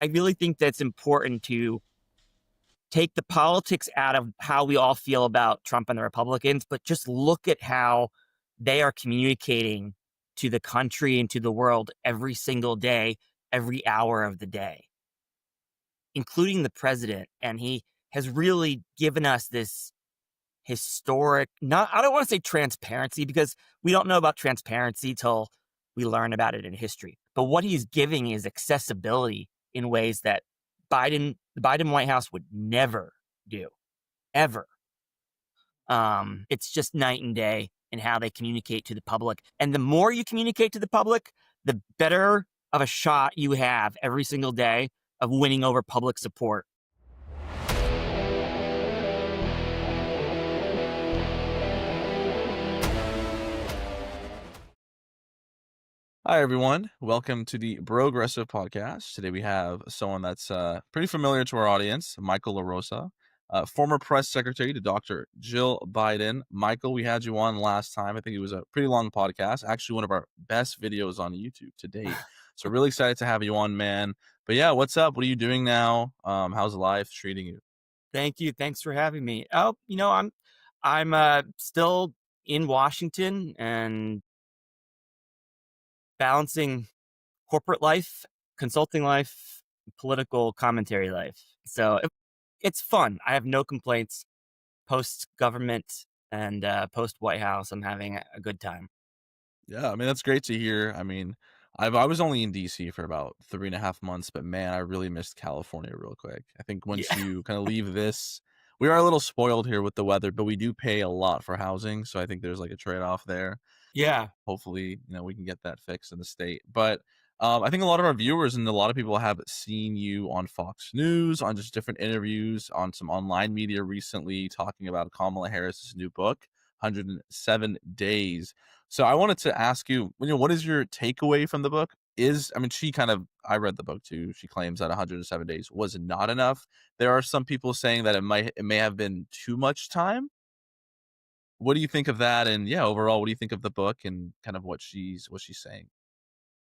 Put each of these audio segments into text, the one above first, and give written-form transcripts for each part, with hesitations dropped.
I really think that's important to take the politics out of how we all feel about Trump and the Republicans, but just look at how they are communicating to the country and to the world every single day, every hour of the day, including the president. And he has really given us this historic, not, I don't want to say transparency because we don't know about transparency till we learn about it in history. But what he's giving is accessibility in ways that the Biden White House would never do, ever. It's just night and day in how they communicate to the public. And the more you communicate to the public, the better of a shot you have every single day of winning over public support. Hi, everyone. Welcome to the Brogress podcast. Today we have someone that's pretty familiar to our audience, Michael LaRosa, former press secretary to Dr. Jill Biden. Michael, we had you on last time. I think it was a pretty long podcast, actually one of our best videos on YouTube to date. So really excited to have you on, man. But yeah, what's up? What are you doing now? How's life treating you? Thank you. Thanks for having me. Oh, I'm still in Washington and balancing corporate life, consulting life, political commentary life. So it's fun. I have no complaints. Post government and post White House, I'm having a good time. Yeah, I mean, that's great to hear. I mean, I was only in DC for about 3.5 months, but man, I really missed California real quick. I think once Yeah. you kind of leave this, we are a little spoiled here with the weather, but we do pay a lot for housing, so I think there's like a trade-off there. Yeah. Hopefully, we can get that fixed in the state. But I think a lot of our viewers and a lot of people have seen you on Fox News, on just different interviews, on some online media recently, talking about Kamala Harris's new book, 107 Days. So I wanted to ask you, what is your takeaway from the book? I mean, I read the book too. She claims that 107 days was not enough. There are some people saying that it may have been too much time. What do you think of that? And yeah, overall, what do you think of the book and kind of what she's saying?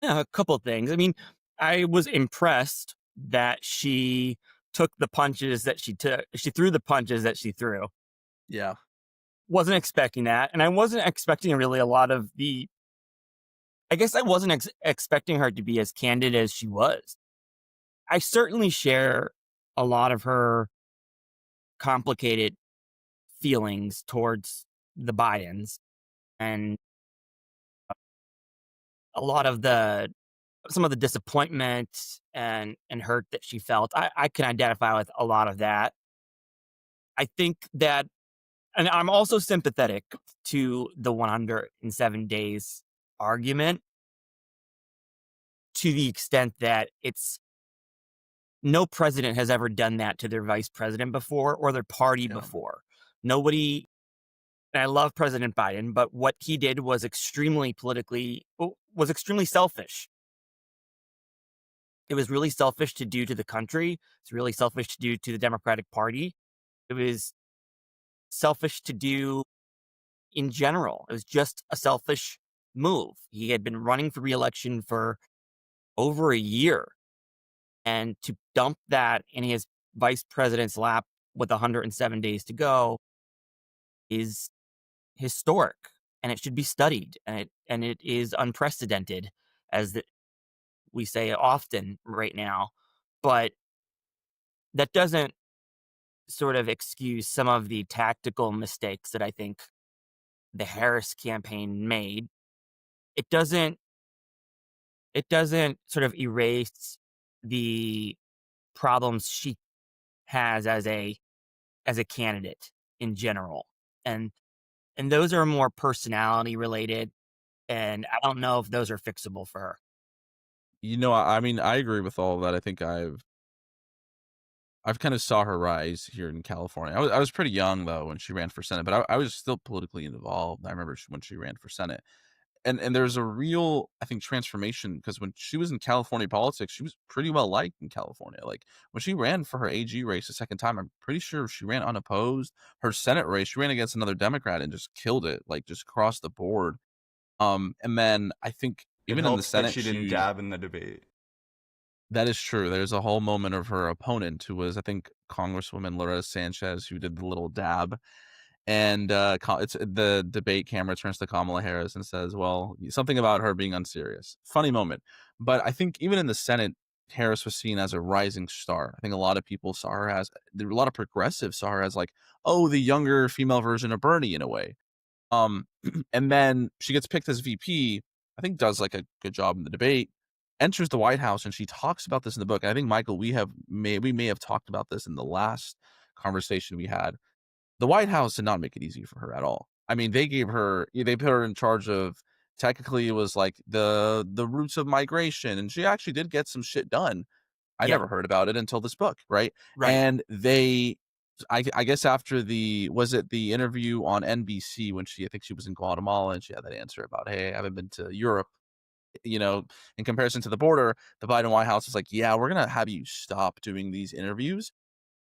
Yeah, a couple of things. I mean, I was impressed that she took the punches that she took. She threw the punches that she threw. Yeah. Wasn't expecting that. And I wasn't expecting really a lot of the, I guess I wasn't expecting her to be as candid as she was. I certainly share a lot of her complicated feelings towards the Bidens and a lot of some of the disappointment and hurt that she felt. I can identify with a lot of that. I think that, and I'm also sympathetic to the 107 days argument to the extent that it's no president has ever done that to their vice president before or their party Yeah. before. Nobody, and I love President Biden, but what he did was extremely selfish. It was really selfish to do to the country. It's really selfish to do to the Democratic Party. It was selfish to do in general. It was just a selfish move. He had been running for reelection for over a year, and to dump that in his vice president's lap with 107 days to go is historic, and it should be studied, and it is unprecedented, as we say often right now. But that doesn't sort of excuse some of the tactical mistakes that I think the Harris campaign made. It doesn't sort of erase the problems she has as a candidate in general. And those are more personality related, and I don't know if those are fixable for her. I mean, I agree with all of that. I think I've kind of saw her rise here in California. I was pretty young though when she ran for Senate, but I was still politically involved. I remember when she ran for Senate. And there's a real, I think, transformation because when she was in California politics, she was pretty well liked in California. Like when she ran for her AG race the second time, I'm pretty sure she ran unopposed. Her Senate race, she ran against another Democrat and just killed it, like just across the board. And then I think It even in the helps that Senate, she didn't she dab in the debate. That is true. There's a whole moment of her opponent who was, I think, Congresswoman LaRosa Sanchez, who did the little dab. And it's the debate camera turns to Kamala Harris and says, well, something about her being unserious. Funny moment. But I think even in the Senate, Harris was seen as a rising star. I think a lot of people saw her as, there were a lot of progressives saw her as like, oh, the younger female version of Bernie in a way. Um, and then she gets picked as VP. I think does like a good job in the debate. Enters the White House and she talks about this in the book. And I think Michael, we may have talked about this in the last conversation we had. The White House did not make it easy for her at all. I mean, they put her in charge of, technically it was like the roots of migration, and she actually did get some shit done. I Yeah, never heard about it until this book, right? right. And I guess after was it the interview on NBC when I think she was in Guatemala and she had that answer about, hey, I haven't been to Europe, you know, in comparison to the border, the Biden White House is like, yeah, we're gonna have you stop doing these interviews.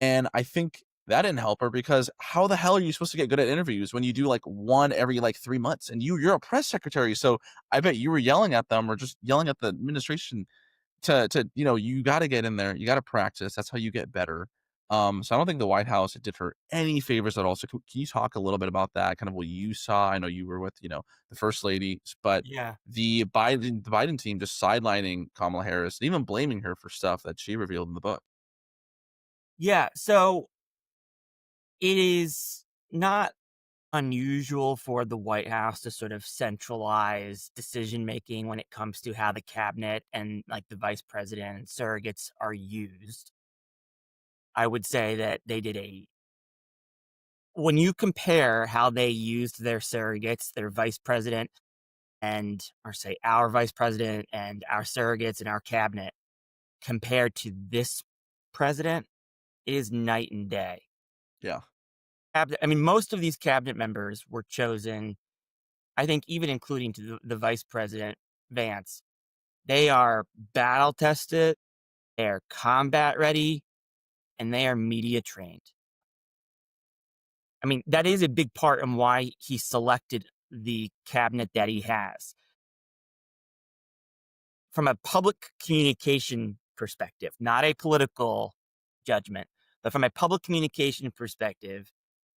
And I think that didn't help her because how the hell are you supposed to get good at interviews when you do like one every like 3 months and you're a press secretary? So I bet you were yelling at them or just yelling at the administration to you got to get in there, you got to practice. That's how you get better. So I don't think the White House did her any favors at all. So can you talk a little bit about that? Kind of what you saw? I know you were with the first lady, but Yeah. the Biden team just sidelining Kamala Harris and even blaming her for stuff that she revealed in the book. Yeah. So it is not unusual for the White House to sort of centralize decision making when it comes to how the cabinet and like the vice president and surrogates are used. I would say that they did a when you compare how they used their surrogates, their vice president and or say our vice president and our surrogates and our cabinet compared to this president, it is night and day. Yeah. I mean, most of these cabinet members were chosen, I think, even including to the vice president, Vance. They are battle tested, they're combat ready, and they are media trained. I mean, that is a big part in why he selected the cabinet that he has. From a public communication perspective, not a political judgment, but from a public communication perspective,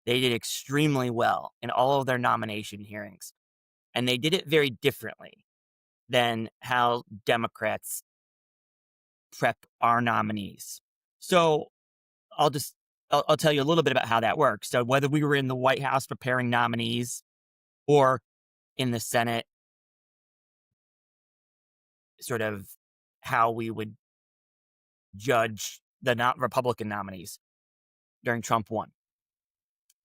they did extremely well in all of their nomination hearings. And they did it very differently than how Democrats prep our nominees. So I'll just I'll tell you a little bit about how that works. So whether we were in the White House preparing nominees or in the Senate, sort of how we would judge the not Republican nominees during Trump one.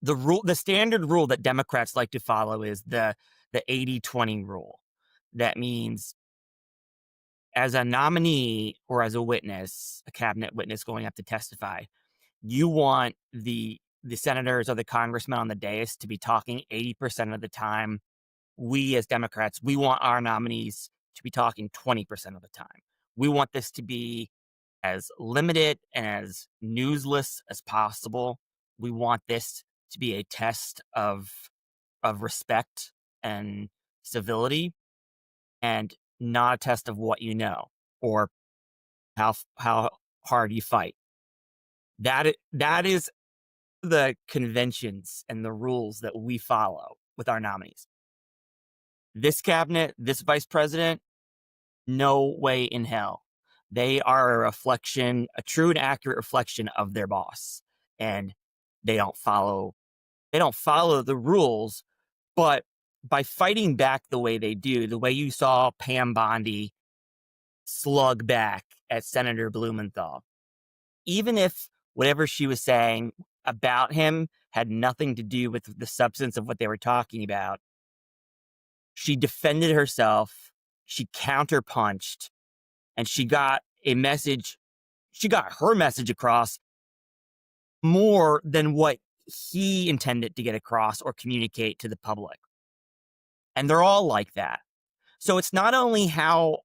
The standard rule that Democrats like to follow is the 80-20 rule. That means as a nominee or as a witness, a cabinet witness going up to testify, you want the senators or the congressmen on the dais to be talking 80% of the time. We as Democrats, we want our nominees to be talking 20% of the time. We want this to be as limited and as newsless as possible. We want this to be a test of respect and civility and not a test of what you know or how hard you fight. That is the conventions and the rules that we follow with our nominees. This cabinet, this vice president, no way in hell. They are a reflection, a true and accurate reflection of their boss. And they don't follow the rules, but by fighting back the way they do, the way you saw Pam Bondi slug back at Senator Blumenthal, even if whatever she was saying about him had nothing to do with the substance of what they were talking about, she defended herself, she counterpunched, and she got her message across more than what he intended to get across or communicate to the public. And they're all like that. So it's not only how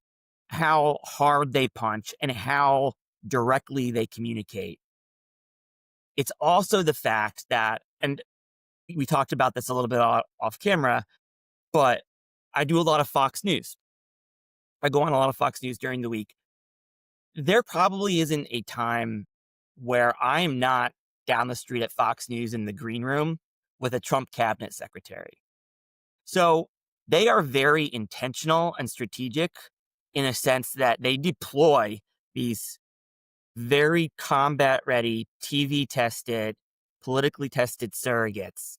hard they punch and how directly they communicate. It's also the fact that, and we talked about this a little bit off camera, but I do a lot of Fox News. I go on a lot of Fox News during the week. there probably isn't a time where I'm not down the street at Fox News in the green room with a Trump cabinet secretary. So they are very intentional and strategic in a sense that they deploy these very combat ready, TV tested, politically tested surrogates,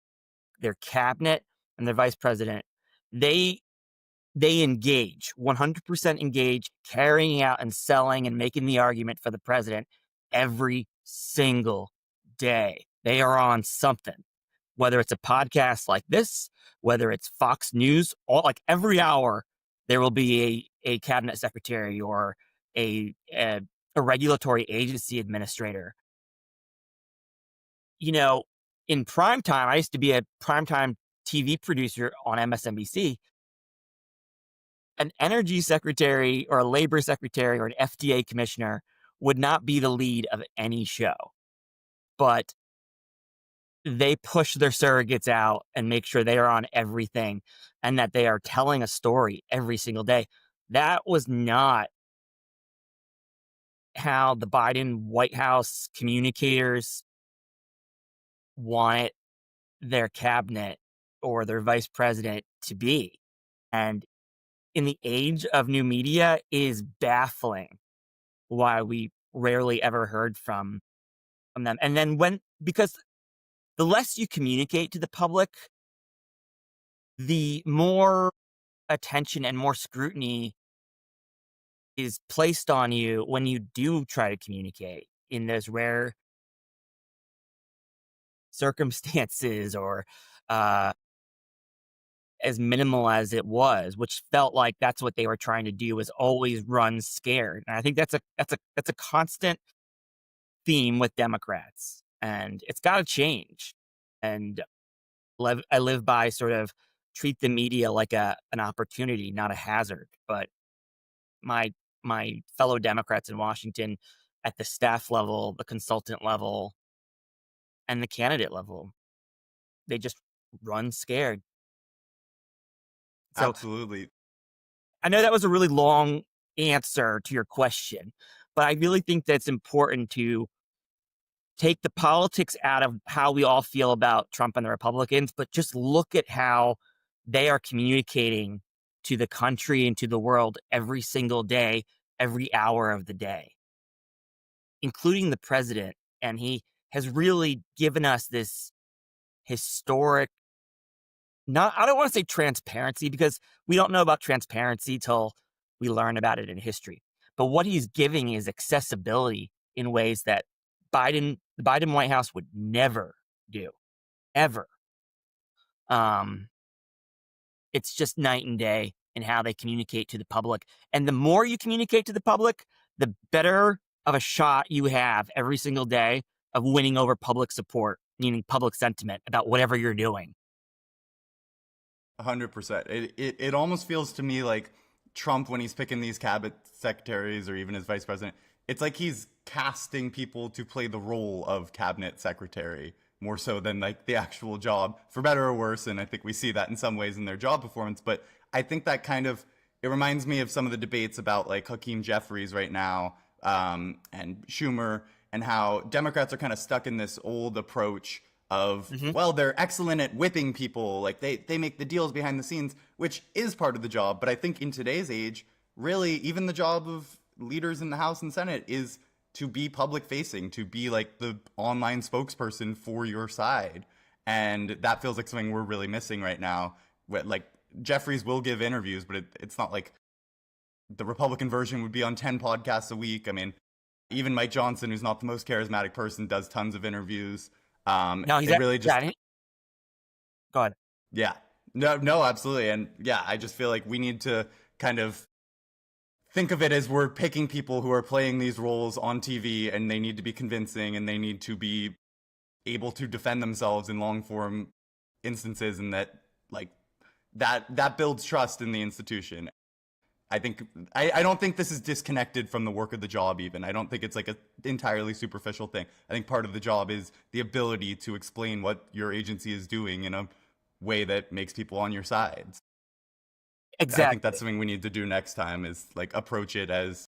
their cabinet and their vice president. They they engage, 100% engage, carrying out and selling and making the argument for the president every single day. They are on something, whether it's a podcast like this, whether it's Fox News, all like every hour, there will be a cabinet secretary or a regulatory agency administrator. You know, in prime time, I used to be a primetime TV producer on MSNBC. An energy secretary or a labor secretary or an FDA commissioner would not be the lead of any show, but they push their surrogates out and make sure they are on everything and that they are telling a story every single day. That was not how the Biden White House communicators wanted their cabinet or their vice president to be. And in the age of new media, it is baffling why we rarely ever heard from them. And then because the less you communicate to the public, the more attention and more scrutiny is placed on you when you do try to communicate in those rare circumstances or uh, as minimal as it was, which felt like that's what they were trying to do was always run scared. And I think that's a constant theme with Democrats, and it's got to change. And I live by sort of treat the media like an opportunity, not a hazard. But my my fellow Democrats in Washington, at the staff level, the consultant level, and the candidate level, they just run scared. So Absolutely. I know that was a really long answer to your question, but I really think that's important to take the politics out of how we all feel about Trump and the Republicans, but just look at how they are communicating to the country and to the world every single day, every hour of the day, including the president. And he has really given us this historic, not, I don't want to say transparency because we don't know about transparency till we learn about it in history. But what he's giving is accessibility in ways that the Biden White House would never do, ever. Um, it's just night and day in how they communicate to the public. And the more you communicate to the public, the better of a shot you have every single day of winning over public support, meaning public sentiment about whatever you're doing. 100%. It almost feels to me like Trump, when he's picking these cabinet secretaries or even his vice president, it's like he's casting people to play the role of cabinet secretary more so than like the actual job, for better or worse. And I think we see that in some ways in their job performance. But I think that kind of, it reminds me of some of the debates about like Hakeem Jeffries right now, and Schumer, and how Democrats are kind of stuck in this old approach of, well, they're excellent at whipping people, like they make the deals behind the scenes, which is part of the job. But I think in today's age, really, even the job of leaders in the House and Senate is to be public facing, to be like the online spokesperson for your side. And that feels like something we're really missing right now. Like Jeffries will give interviews, but it's not like the Republican version would be on 10 podcasts a week. I mean, even Mike Johnson, who's not the most charismatic person, does tons of interviews. No, It really just, go ahead. yeah, no, absolutely. And yeah, I just feel like we need to kind of think of it as we're picking people who are playing these roles on TV, and they need to be convincing and they need to be able to defend themselves in long form instances, and that like that builds trust in the institution. I don't think this is disconnected from the work of the job even. I don't think it's like an entirely superficial thing. I think part of the job is the ability to explain what your agency is doing in a way that makes people on your side. I think Exactly. that's something we need to do next time, is like approach it as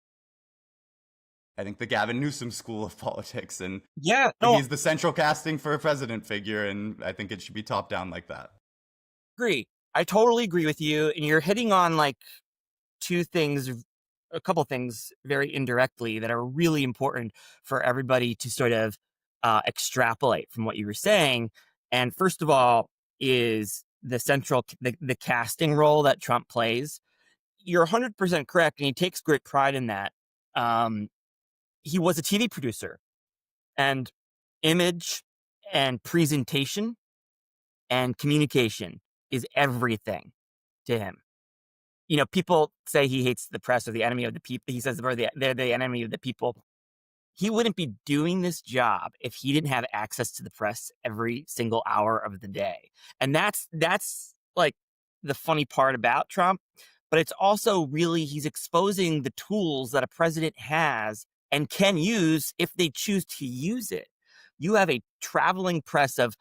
I think the Gavin Newsom school of politics, and Yeah, no, he's the central casting for a president figure, and I think it should be top down like that. agree. I totally agree with you, and you're hitting on like two things, a couple things very indirectly that are really important for everybody to sort of extrapolate from what you were saying. And first of all, is the casting role that Trump plays. You're 100% correct, and he takes great pride in that. He was a TV producer, and image and presentation and communication is everything to him. You know, people say he hates the press or the enemy of the people. He says they're the enemy of the people. He wouldn't be doing this job if he didn't have access to the press every single hour of the day. And that's like the funny part about Trump, but it's also really he's exposing the tools that a president has and can use if they choose to use it. You have a traveling press of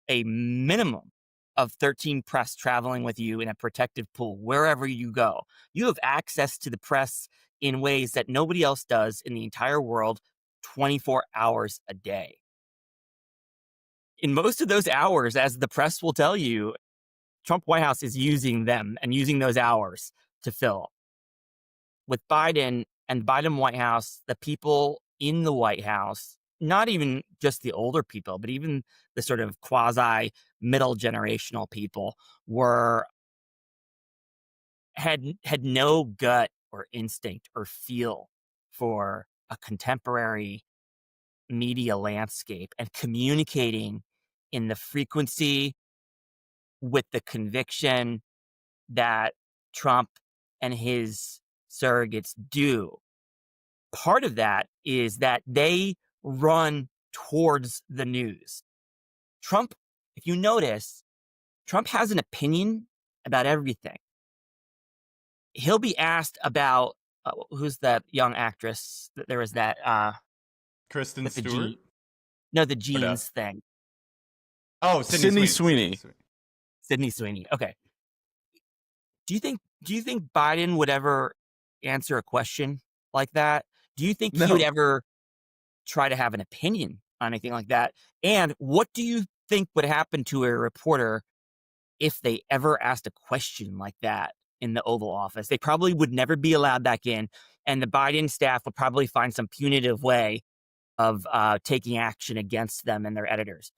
a minimum of 13 press traveling with you in a protective pool wherever you go. You have access to the press in ways that nobody else does in the entire world 24 hours a day. In most of those hours, as the press will tell you, Trump White House is using them and using those hours to fill. With Biden and Biden White House, the people in the White House, not even just the older people, but even the sort of quasi middle generational people had no gut or instinct or feel for a contemporary media landscape and communicating in the frequency with the conviction that Trump and his surrogates do. Part of that is that they run towards the news. Trump, if you notice, Trump has an opinion about everything. He'll be asked about who's that young actress? There was that Kristen with the Stewart? the Or no? jeans thing. Oh, Sydney Sweeney. Sydney Sweeney. Okay. Do you think Biden would ever answer a question like that? Do you think he would No, ever try to have an opinion on anything like that? And what do you think would happen to a reporter if they ever asked a question like that in the Oval Office? They probably would never be allowed back in, and the Biden staff would probably find some punitive way of taking action against them and their editors.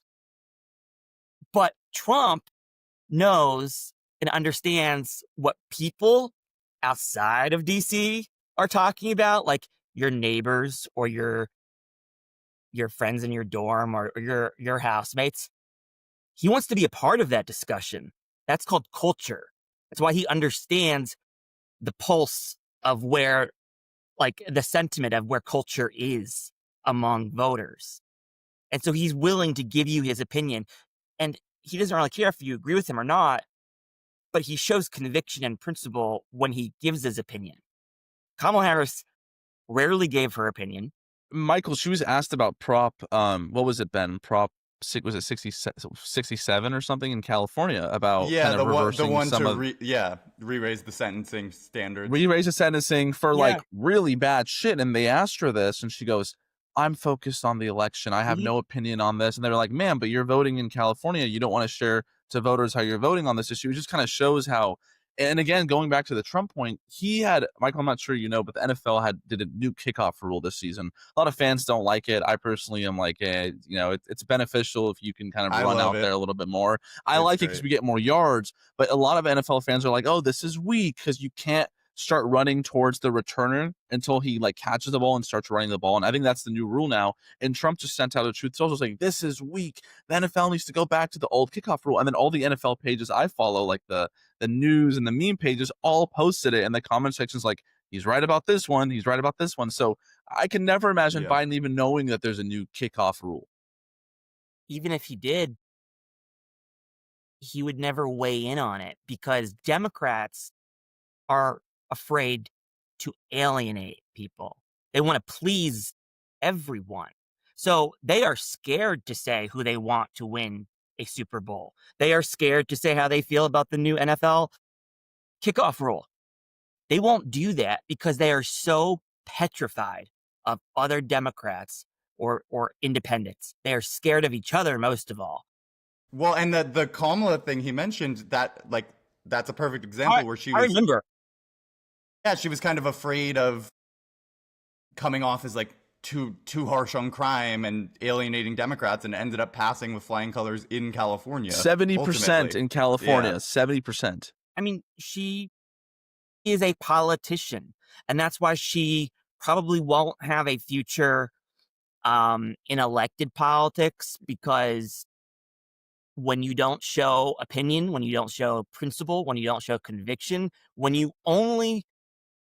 But Trump knows and understands what people outside of DC are talking about, like your neighbors or your friends in your dorm or your housemates. He wants to be a part of that discussion. That's called culture. That's why he understands the pulse of where, like the sentiment of where culture is among voters. And so he's willing to give you his opinion. And he doesn't really care if you agree with him or not, but he shows conviction and principle when he gives his opinion. Kamala Harris rarely gave her opinion. Michael, she was asked about Prop, what was it, Ben? Was it 67 or something in California about Yeah, kind of the reversing one some to of re-raise the sentencing standards. re-raise the sentencing for Yeah. like really bad shit. And they asked her this, and she goes, "I'm focused on the election. I have Mhm. no opinion on this." And they're like, "Man, but you're voting in California. You don't want to share to voters how you're voting on this issue." It just kind of shows how. And again, going back to the Trump point, he had Michael. I'm not sure you know, but the NFL did a new kickoff rule this season. A lot of fans don't like it. I personally am like, it's beneficial if you can kind of I run love out there it. a little bit more. I It's like it because great. we get more yards. But a lot of NFL fans are like, "Oh, this is weak because you can't start running towards the returner until he like catches the ball and starts running the ball." And I think that's the new rule now. And Trump just sent out a truth social saying this is weak. The NFL needs to go back to the old kickoff rule. And then all the NFL pages I follow, like the news and the meme pages, all posted it in the comment sections like, he's right about this one, he's right about this one. So I can never imagine Yeah. Biden even knowing that there's a new kickoff rule. Even if he did, he would never weigh in on it because Democrats are afraid to alienate people. They want to please everyone. So they are scared to say who they want to win a Super Bowl. They are scared to say how they feel about the new NFL kickoff rule. They won't do that because they are so petrified of other Democrats or independents. They are scared of each other most of all. Well, and the Kamala thing he mentioned, that's a perfect example where I remember. yeah, she was kind of afraid of coming off as like too harsh on crime and alienating Democrats, and ended up passing with flying colors in California. 70% in California. Yeah. 70%. I mean, she is a politician, and that's why she probably won't have a future in elected politics, because when you don't show opinion, when you don't show principle, when you don't show conviction, when you only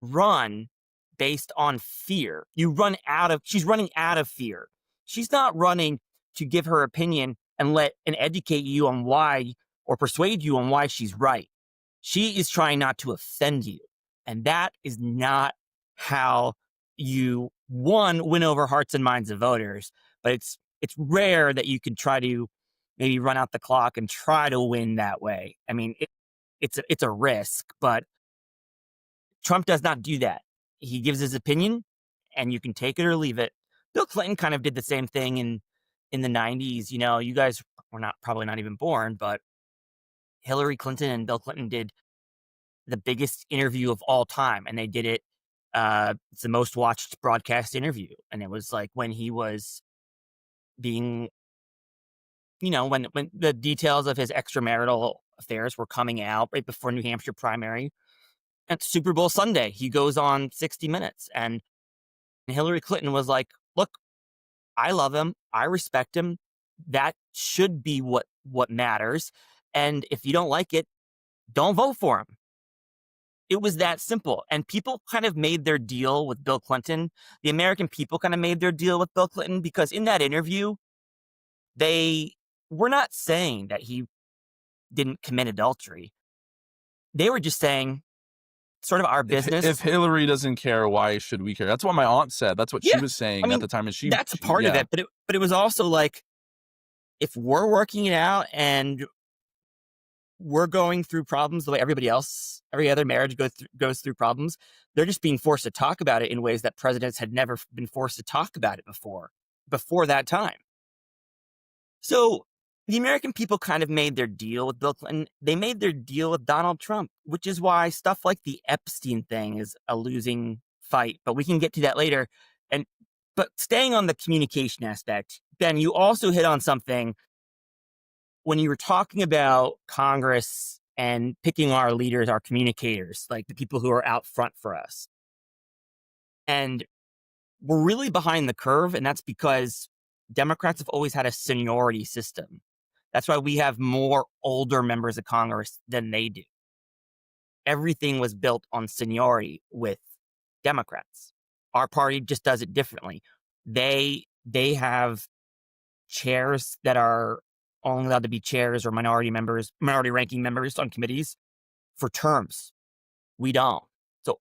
run based on fear, she's running out of fear. She's not running to give her opinion and educate you on why, or persuade you on why she's right. She is trying not to offend you. And that is not how you, one, win over hearts and minds of voters. But it's rare that you can try to maybe run out the clock and try to win that way. I mean, it's a risk, but Trump does not do that. He gives his opinion, and you can take it or leave it. Bill Clinton kind of did the same thing in the 90s. You know, you guys were probably not even born, but Hillary Clinton and Bill Clinton did the biggest interview of all time, and they did it. It's the most watched broadcast interview, and it was like when he was being, you know, when the details of his extramarital affairs were coming out right before New Hampshire primary. At Super Bowl Sunday, he goes on 60 Minutes, and Hillary Clinton was like, "Look, I love him. I respect him. That should be what matters. And if you don't like it, don't vote for him." It was that simple. And people kind of made their deal with Bill Clinton. The American people kind of made their deal with Bill Clinton, because in that interview, they were not saying that he didn't commit adultery. They were just saying, sort of our business. If Hillary doesn't care, why should we care? That's what my aunt said. That's what she Yeah, was saying I mean, at the time. And that's a part of it. But it was also like, if we're working it out and we're going through problems the way every other marriage goes through problems, they're just being forced to talk about it in ways that presidents had never been forced to talk about it before that time. So the American people kind of made their deal with Bill Clinton. They made their deal with Donald Trump, which is why stuff like the Epstein thing is a losing fight. But we can get to that later. But staying on the communication aspect, Ben, you also hit on something when you were talking about Congress and picking our leaders, our communicators, like the people who are out front for us. And we're really behind the curve, and that's because Democrats have always had a seniority system. That's why we have more older members of Congress than they do. Everything was built on seniority with Democrats. Our party just does it differently. They have chairs that are only allowed to be chairs or minority ranking members on committees for terms. We don't. So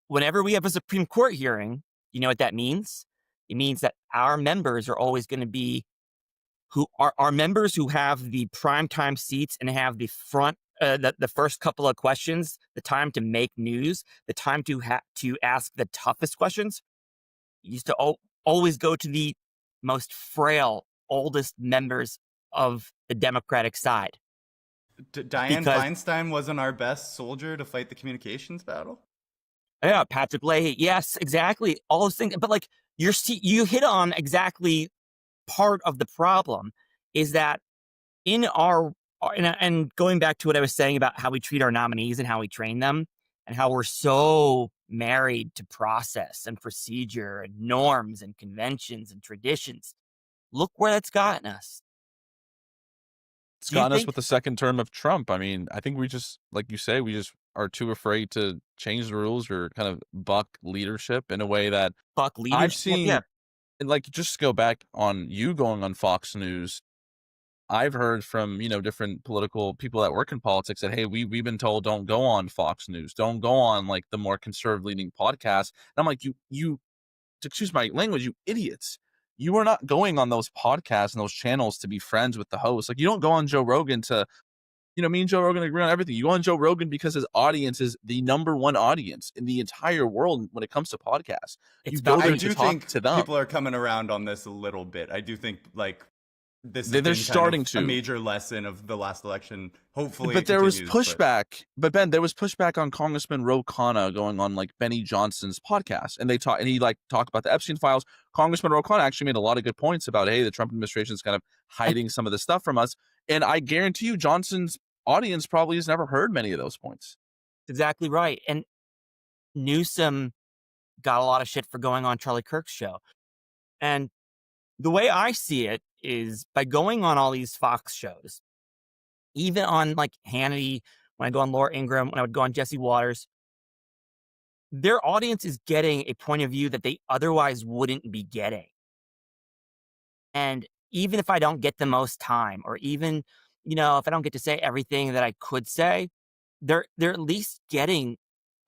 whenever we have a Supreme Court hearing, you know what that means? It means that our members are always going to be our members who have the primetime seats and have the first couple of questions, the time to make news, the time to ask the toughest questions, used to always go to the most frail, oldest members of the Democratic side. Dianne Feinstein wasn't our best soldier to fight the communications battle? Yeah, Patrick Leahy. Yes, exactly. All those things. But like you hit on exactly part of the problem, is that in and going back to what I was saying about how we treat our nominees and how we train them, and how we're so married to process and procedure and norms and conventions and traditions. Look where that's gotten us. It's gotten us with the second term of Trump. I mean, I think we just, like you say, we just are too afraid to change the rules or kind of buck leadership in a way that I've seen. Yeah. And like, just go back on you going on Fox News. I've heard from, different political people that work in politics that, hey, we've been told don't go on Fox News, don't go on like the more conservative leaning podcasts. And I'm like, you, to excuse my language, you idiots. You are not going on those podcasts and those channels to be friends with the host. Like, you don't go on Joe Rogan to, me and Joe Rogan agree on everything. You go on Joe Rogan because his audience is the number one audience in the entire world when it comes to podcasts. It's You go about there I to do talk think to them. people are coming around on this a little bit. I do think like this has They're been kind starting of a to. major lesson of the last election. Hopefully But it there was continues. pushback. But Ben, there was pushback on Congressman Ro Khanna going on like Benny Johnson's podcast, and he like talked about the Epstein files. Congressman Ro Khanna actually made a lot of good points about, hey, the Trump administration is kind of hiding some of the stuff from us. And I guarantee you, Johnson's audience probably has never heard many of those points. exactly right. And Newsom got a lot of shit for going on Charlie Kirk's show. And the way I see it is by going on all these Fox shows, even on like Hannity, when I go on Laura Ingraham, when I would go on Jesse Waters, their audience is getting a point of view that they otherwise wouldn't be getting. And even if I don't get the most time, or even, if I don't get to say everything that I could say, they're at least getting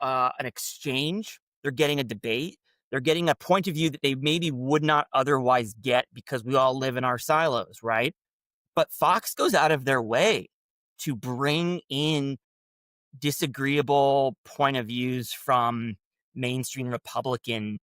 an exchange. They're getting a debate. They're getting a point of view that they maybe would not otherwise get because we all live in our silos, right? But Fox goes out of their way to bring in disagreeable point of views from mainstream Republican,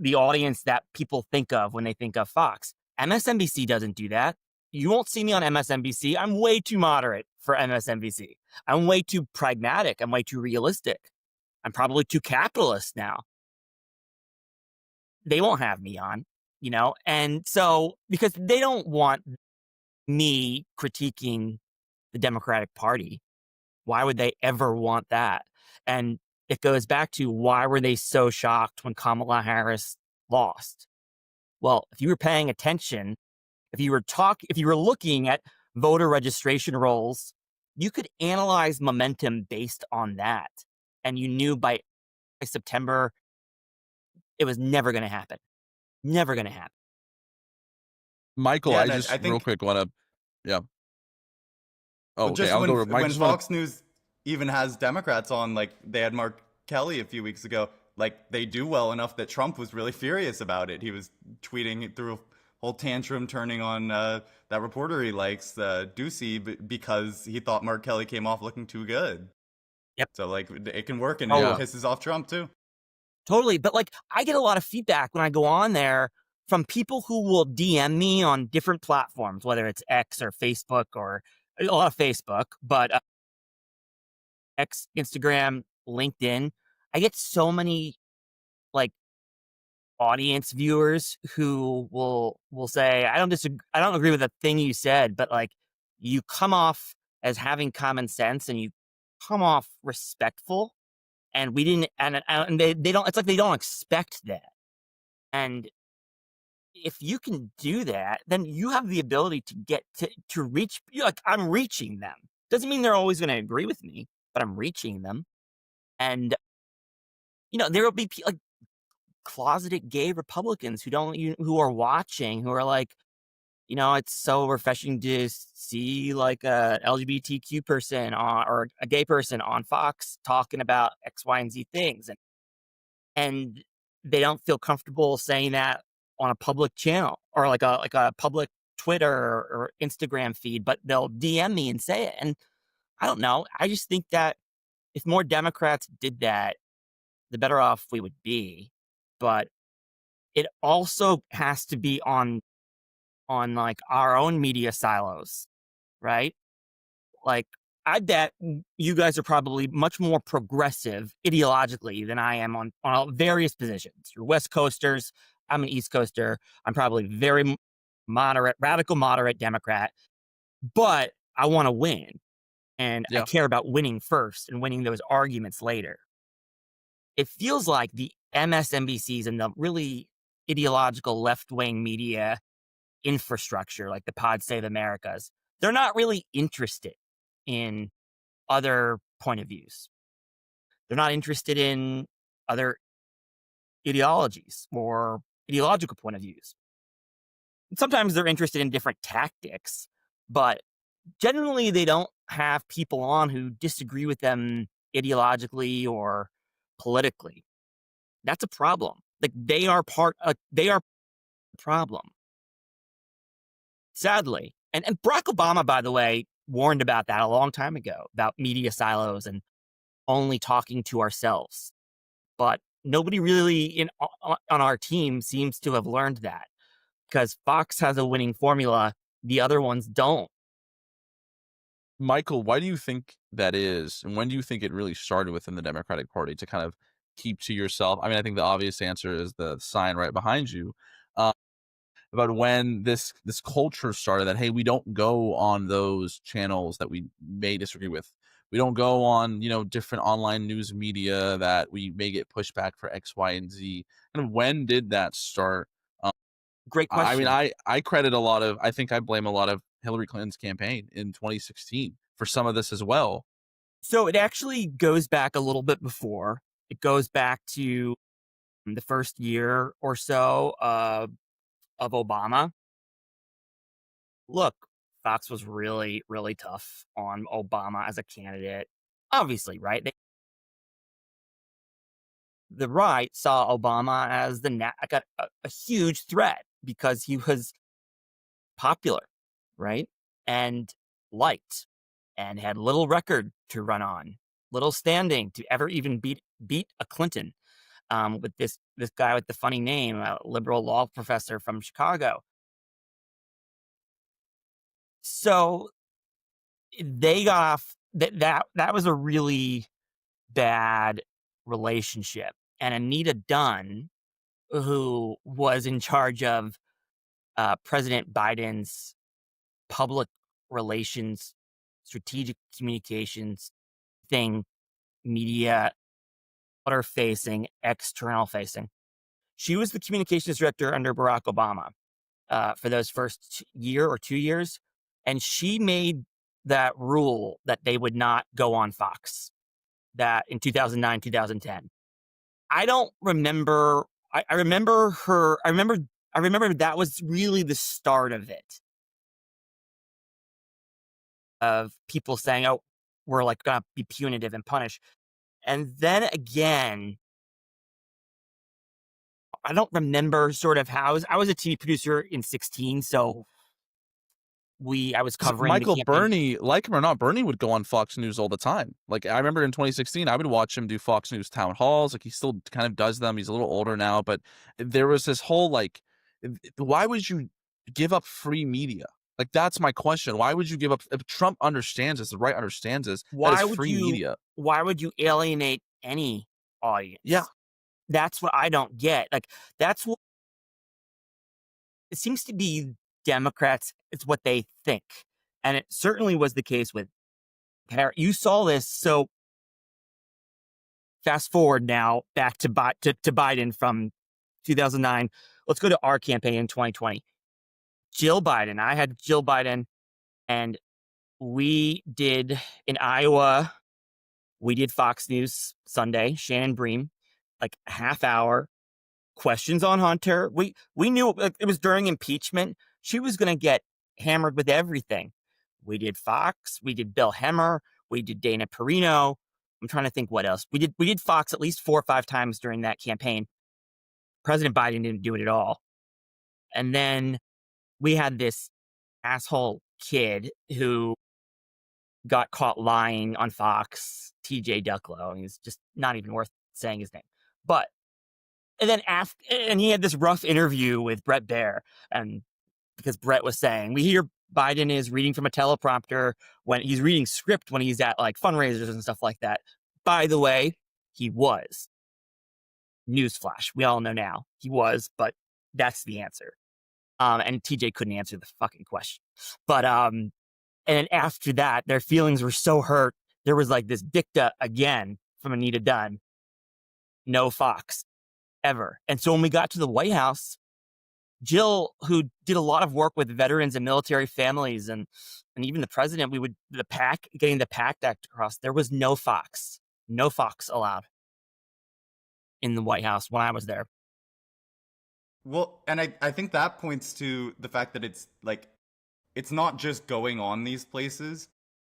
the audience that people think of when they think of Fox. MSNBC doesn't do that. You won't see me on MSNBC. I'm way too moderate for MSNBC. I'm way too pragmatic. I'm way too realistic. I'm probably too capitalist now. They won't have me on, and so because they don't want me critiquing the Democratic Party. Why would they ever want that? And it goes back to, why were they so shocked when Kamala Harris lost? Well, if you were paying attention, if you were looking at voter registration rolls, you could analyze momentum based on that. And you knew by September, it was never going to happen. Never going to happen. Michael, Yeah, I and just I real think quick want to, yeah. Oh, okay. just I'll go to Mike. when Just want Fox News even has Democrats on, like they had Mark Kelly a few weeks ago, like they do well enough that Trump was really furious about it. He was tweeting through a whole tantrum, turning on that reporter he likes, Ducey, because he thought Mark Kelly came off looking too good. Yep. So like it can work, and Oh, it yeah. pisses off Trump too. Totally. But like, I get a lot of feedback when I go on there from people who will DM me on different platforms, whether it's X or Facebook, or a lot of Facebook, but X, Instagram, LinkedIn. I get so many like audience viewers who will say, I don't agree with a thing you said, but like, you come off as having common sense and you come off respectful, and we didn't, and they don't, it's like they don't expect that. And if you can do that, then you have the ability to get to reach, like, I'm reaching them. Doesn't mean they're always going to agree with me, but I'm reaching them. And there will be like closeted gay Republicans who are watching, who are like, it's so refreshing to see like a LGBTQ person or a gay person on Fox talking about X, Y, and Z things, and they don't feel comfortable saying that on a public channel or like a public Twitter or Instagram feed, but they'll DM me and say it. And I don't know. I just think that if more Democrats did that, the better off we would be. But it also has to be on like our own media silos, right? Like, I bet you guys are probably much more progressive ideologically than I am on various positions. You're West Coasters. I'm an East Coaster. I'm probably very moderate, radical moderate Democrat, but I want to win. And I Yeah. care about winning first and winning those arguments later. It feels like the MSNBCs and the really ideological left-wing media infrastructure, like the Pod Save Americas, they're not really interested in other point of views. They're not interested in other ideologies or ideological point of views. Sometimes they're interested in different tactics, but generally they don't have people on who disagree with them ideologically or politically. That's a problem. Like, they are the problem. Sadly, And Barack Obama, by the way, warned about that a long time ago, about media silos and only talking to ourselves. But nobody really on our team seems to have learned that, because Fox has a winning formula, the other ones don't. Michael, why do you think that is? And when do you think it really started within the Democratic Party to kind of keep to yourself? I mean, I think the obvious answer is the sign right behind you. Uh, but when this culture started that, hey, we don't go on those channels that we may disagree with. We don't go on, different online news media that we may get pushback for X, Y, and Z. And when did that start? Great I mean, question. I credit a lot of, I think I blame a lot of Hillary Clinton's campaign in 2016 for some of this as well. So it actually goes back a little bit before. It goes back to the first year or so of Obama. Look, Fox was really, really tough on Obama as a candidate. Obviously, right? The right saw Obama as like a huge threat because he was popular, right? And liked, and had little record to run on, little standing to ever even beat a Clinton. With this guy with the funny name, a liberal law professor from Chicago. So they got off that was a really bad relationship. And Anita Dunn, who was in charge of President Biden's public relations, strategic communications thing, media, outer facing, external facing. She was the communications director under Barack Obama for those first year or 2 years. And she made that rule that they would not go on Fox, that in 2009, 2010. I don't remember. I remember her. I remember that was really the start of it. Of people saying, "Oh, we're like gonna be punitive and punish," and then again, I don't remember sort of how I was a TV producer in 16, so I was 'Cause covering the Michael campaign. Bernie, like him or not, Bernie would go on Fox News all the time. Like, I remember in 2016, I would watch him do Fox News town halls. Like, he still kind of does them. He's a little older now, but there was this whole like, why would you give up free media? Like, that's my question. Why would you give up? If Trump understands this, the right understands this, that is Why would free you media. why would you alienate any Yeah. audience? That's what I don't get. Like, that's what it seems to be. Democrats, it's what they think. And it certainly was the case with You saw this. So fast forward now back to Biden from 2009. Let's go to our campaign in 2020. Jill Biden. I had Jill Biden, and we did in Iowa. We did Fox News Sunday. Shannon Bream, like a half hour questions on Hunter. We knew it was during impeachment. She was going to get hammered with everything. We did Fox. We did Bill Hemmer. We did Dana Perino. I'm trying to think what else. We did Fox at least 4 or 5 times during that campaign. President Biden didn't do it at all. And then we had this asshole kid who got caught lying on Fox, TJ Ducklow. He's just not even worth saying his name. But and then and he had this rough interview with Brett Baer, and because Brett was saying, we hear Biden is reading from a teleprompter when he's reading script when he's at like fundraisers and stuff like that. By the way, he was. Newsflash. We all know now he was, but that's the answer. And TJ couldn't answer the fucking question. But and then after that, their feelings were so hurt. There was like this dicta again from Anita Dunn. No Fox ever. And so when we got to the White House, Jill, who did a lot of work with veterans and military families and even the president, getting the PACT Act across, there was no Fox allowed in the White House when I was there. Well, and I think that points to the fact that it's like, it's not just going on these places,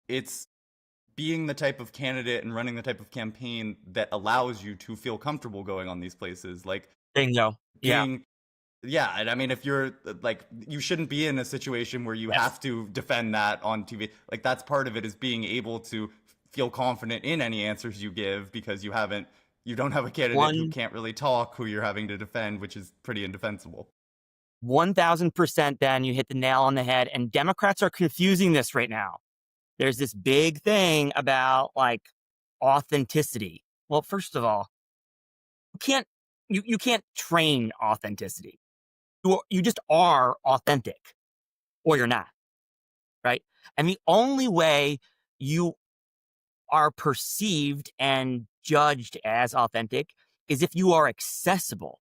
it's being the type of candidate and running the type of campaign that allows you to feel comfortable going on these places. Like, Bingo. Yeah. being Yeah, and I mean, if you're like, you shouldn't be in a situation where you Yes. have to defend that on TV. Like, that's part of it, is being able to feel confident in any answers you give, because you don't have a candidate who One can't really talk, who you're having to defend, which is pretty indefensible. 1000%, Ben, you hit the nail on the head. And Democrats are confusing this right now. There's this big thing about like authenticity. Well, first of all, you can't train authenticity. You just are authentic, or you're not, right? And the only way you are perceived and judged as authentic is if you are accessible.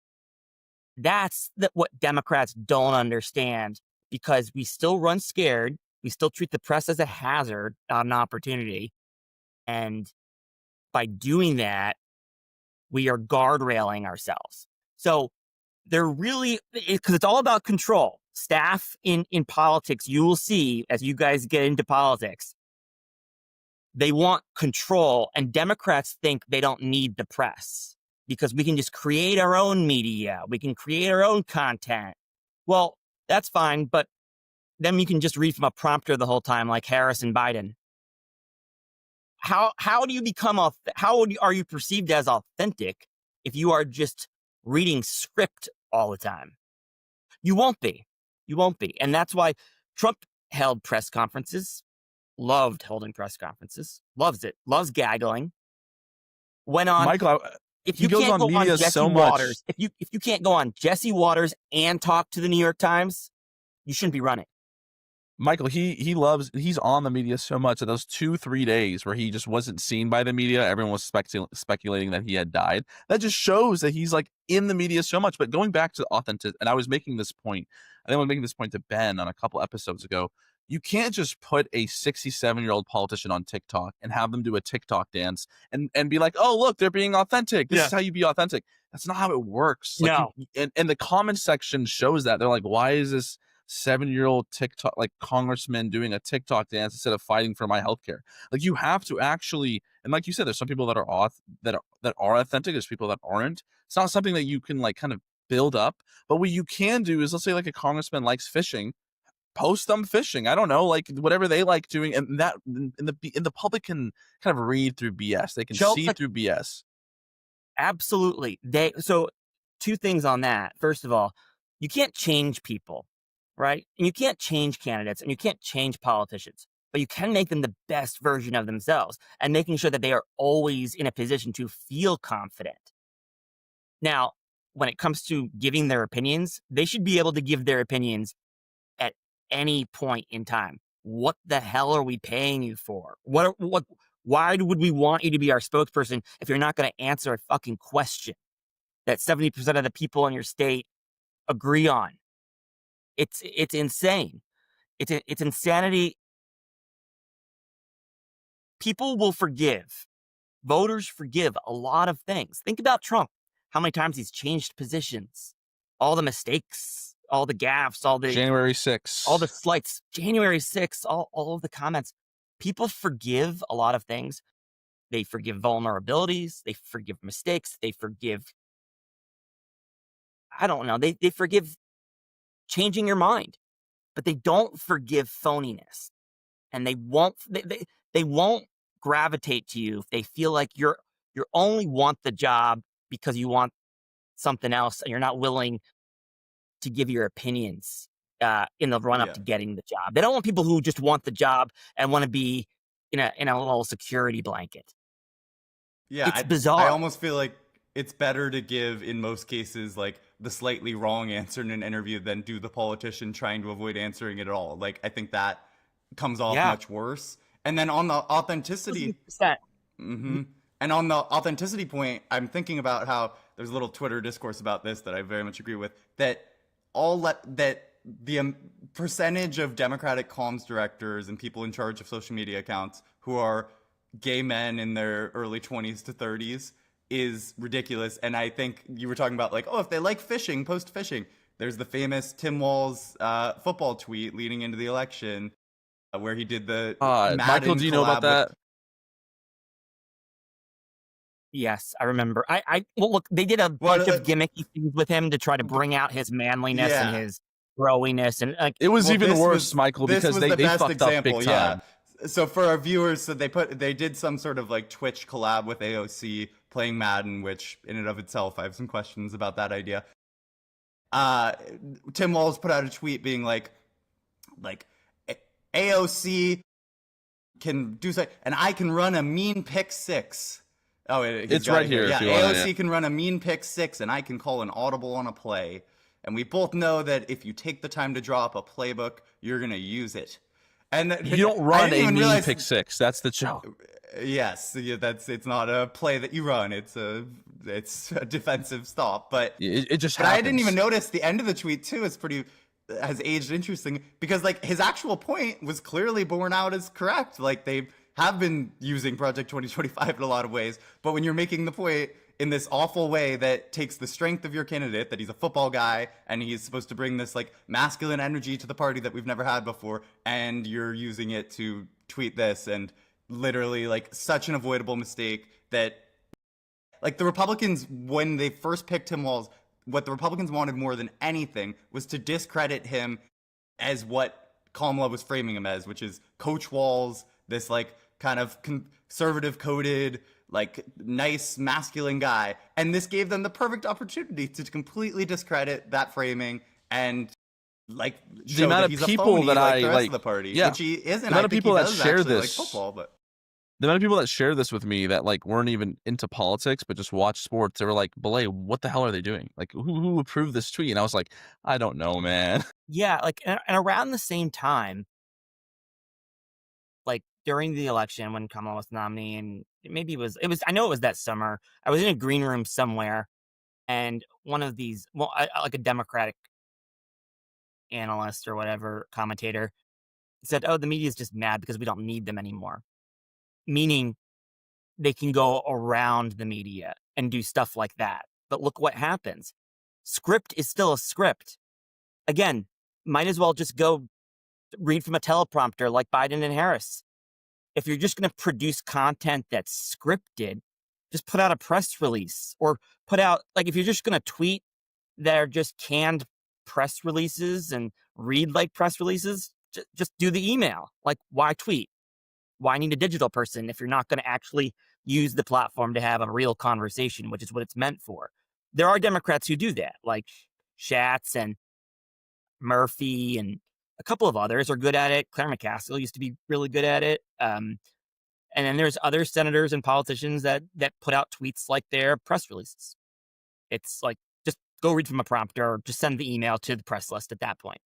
That's what Democrats don't understand, because we still run scared. We still treat the press as a hazard, not an opportunity. And by doing that, we are guardrailing ourselves. So they're really, because it's all about control. Staff in politics, you will see as you guys get into politics, they want control, and Democrats think they don't need the press because we can just create our own media. We can create our own content. Well, that's fine, but then you can just read from a prompter the whole time, like Harris and Biden. How do you become are you perceived as authentic if you are just reading script all the time? You won't be. You won't be. And that's why Trump held press conferences, loved holding press conferences, loves it, loves gaggling. Went on. Michael, If he you goes can't on go on media Jesse so much. Waters, if you can't go on Jesse Waters and talk to the New York Times, you shouldn't be running. Michael, he's on the media so much that those 2-3 days where he just wasn't seen by the media, everyone was speculating that he had died. That just shows that he's like in the media so much. But going back to authentic, and I was making this point, I think I was making this point to Ben on a couple episodes ago. You can't just put a 67-year-old politician on TikTok and have them do a TikTok dance and be like, oh, look, they're being authentic. This is how you be authentic. That's not how it works. Like No. and the comment section shows that. They're like, why is this 7-year-old TikTok like congressman doing a TikTok dance instead of fighting for my healthcare? Like, you have to actually, and like you said, there's some people that are that are authentic. There's people that aren't. It's not something that you can like kind of build up. But what you can do is, let's say like a congressman likes fishing, post them fishing. I don't know, like whatever they like doing, and that in the public can kind of read through BS. They can Show see like through BS. absolutely. So two things on that. First of all, you can't change people, right? And you can't change candidates, and you can't change politicians, but you can make them the best version of themselves, and making sure that they are always in a position to feel confident. Now, when it comes to giving their opinions, they should be able to give their opinions at any point in time. What the hell are we paying you for? Why would we want you to be our spokesperson if you're not going to answer a fucking question that 70% of the people in your state agree on? It's insane. It's insanity. People will forgive. Voters forgive a lot of things. Think about Trump. How many times he's changed positions, all the mistakes, all the gaffes, January all the 6th. slights, January 6th, all of the comments. People forgive a lot of things. They forgive vulnerabilities. They forgive mistakes. They forgive, I don't know, they forgive changing your mind, but they don't forgive phoniness. And they won't gravitate to you if they feel like you only want the job because you want something else, and you're not willing to give your opinions in the run up Yeah. to getting the job. They don't want people who just want the job and want to be in a little security blanket. Yeah, It's I bizarre. almost feel like it's better to give, in most cases, like the slightly wrong answer in an interview than do the politician trying to avoid answering it at all. Like, I think that comes off Yeah. much worse. And then on the authenticity, 1000%. and on the authenticity point, I'm thinking about how there's a little Twitter discourse about this that I very much agree with. That the percentage of Democratic comms directors and people in charge of social media accounts who are gay men in their early 20s to 30s is ridiculous. And I think you were talking about, like, oh, if they like fishing, post fishing. There's the famous Tim Walz football tweet leading into the election, where he did the Michael, Madden do you know about collab with. that? Yes, I remember. Well, look, they did a Well, bunch of gimmicky things with him to try to bring out his manliness and yeah. his growiness, and like, It was Well, even worse, Michael, this because was the they best fucked up big example, yeah. time. So for our viewers, so they did some sort of like Twitch collab with AOC playing Madden, which in and of itself I have some questions about that idea. Tim Walz put out a tweet being like AOC can do so, and I can run a mean pick six. Oh, It's right here. Yeah, If you want AOC it. can run a mean pick six, and I can call an audible on a play. And we both know that if you take the time to draw up a playbook, you're gonna use it. And You don't I run didn't a even mean realize, pick six. That's the joke. yes, yeah, it's not a play that you run. It's a defensive stop. But It just but happens. I didn't even notice the end of the tweet too. Is pretty has aged interesting because like his actual point was clearly borne out as correct. Like they have been using Project 2025 in a lot of ways, but when you're making the point in this awful way that takes the strength of your candidate, that he's a football guy and he's supposed to bring this like masculine energy to the party that we've never had before, and you're using it to tweet this, and literally like such an avoidable mistake that like the Republicans, when they first picked Tim Walz, what the Republicans wanted more than anything was to discredit him as what Kamala was framing him as, which is Coach Walz, this like kind of conservative coded, like nice masculine guy. And this gave them the perfect opportunity to completely discredit that framing and like show amount that of he's a people phony that like I the rest like, of the party, yeah. which he isn't. The amount I of think people he that does share actually like this, football, but the amount of people that share this with me that like weren't even into politics but just watch sports, they were like, "Belay, what the hell are they doing? Like, who approved this tweet?" And I was like, "I don't know, man." yeah, like, and around the same time, like during the election when Kamala was nominated, and maybe it was I know it was that summer. I was in a green room somewhere, and one of these, well, like a Democratic analyst or whatever commentator said, "Oh, the media is just mad because we don't need them anymore," meaning they can go around the media and do stuff like that. But look what happens. Script is still a script. Again, might as well just go read from a teleprompter like Biden and Harris. If you're just going to produce content that's scripted, just put out a press release, or put out, like, if you're just going to tweet, they're just canned press releases and read like press releases, just do the email. Like, why tweet? Why need a digital person if you're not going to actually use the platform to have a real conversation, which is what it's meant for? There are Democrats who do that, like Schatz and Murphy, and a couple of others are good at it. Claire McCaskill used to be really good at it. And then there's other senators and politicians that put out tweets like their press releases. It's like, just go read from a prompter, or just send the email to the press list at that point.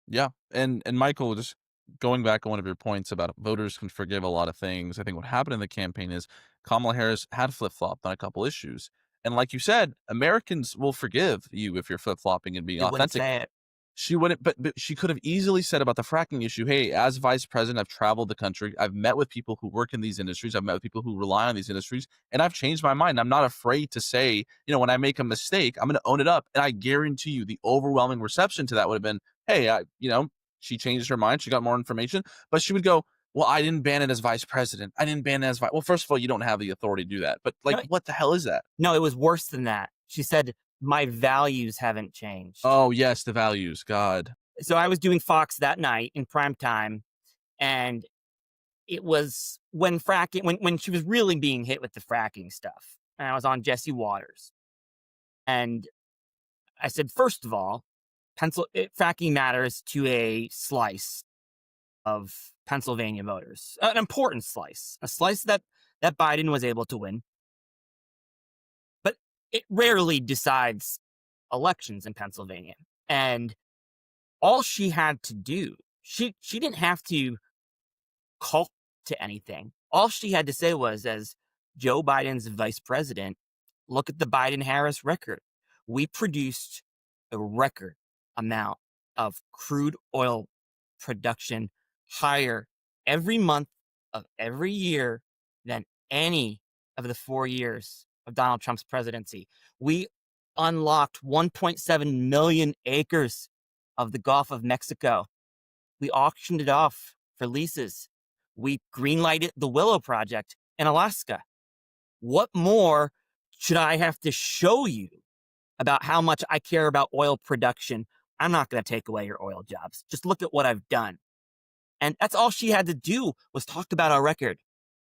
Yeah, and Michael, just going back on one of your points about voters can forgive a lot of things. I think what happened in the campaign is Kamala Harris had flip-flopped on a couple issues. And like you said, Americans will forgive you if you're flip-flopping and being They wouldn't authentic. say it. She wouldn't, but she could have easily said about the fracking issue, "Hey, as vice president, I've traveled the country. I've met with people who work in these industries. I've met with people who rely on these industries, and I've changed my mind. I'm not afraid to say, when I make a mistake, I'm going to own it up." And I guarantee you, the overwhelming reception to that would have been, "Hey, she changed her mind. She got more information." But she would go, "Well, I didn't ban it as vice president. I didn't ban it as vice." Well, first of all, you don't have the authority to do that. But like, No, what the hell is that? no, it was worse than that. She said, "My values haven't changed." Oh yes, the values. God. So I was doing Fox that night in prime time, and it was when when she was really being hit with the fracking stuff. And I was on Jesse Waters, and I said, first of all, fracking matters to a slice of Pennsylvania voters, an important slice, a slice that Biden was able to win, but it rarely decides elections in Pennsylvania. And all she had to do, she didn't have to call to anything. All she had to say was, as Joe Biden's vice president, look at the Biden-Harris record. We produced a record amount of crude oil production, higher every month of every year than any of the 4 years of Donald Trump's presidency. We unlocked 1.7 million acres of the Gulf of Mexico. We auctioned it off for leases. We greenlighted the Willow Project in Alaska. What more should I have to show you about how much I care about oil production? I'm not going to take away your oil jobs. Just look at what I've done. And that's all she had to do was talk about our record.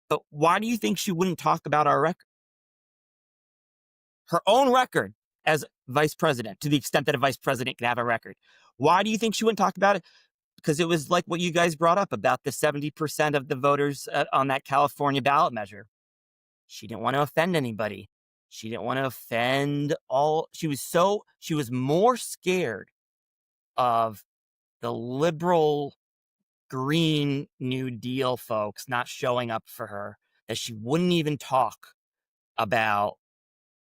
But why do you think she wouldn't talk about our record? Her own record as vice president, to the extent that a vice president can have a record. Why do you think she wouldn't talk about it? Because it was like what you guys brought up about the 70% of the voters on that California ballot measure. She didn't want to offend anybody. She didn't want to offend all. She was more scared of the liberal Green New Deal folks not showing up for her that she wouldn't even talk about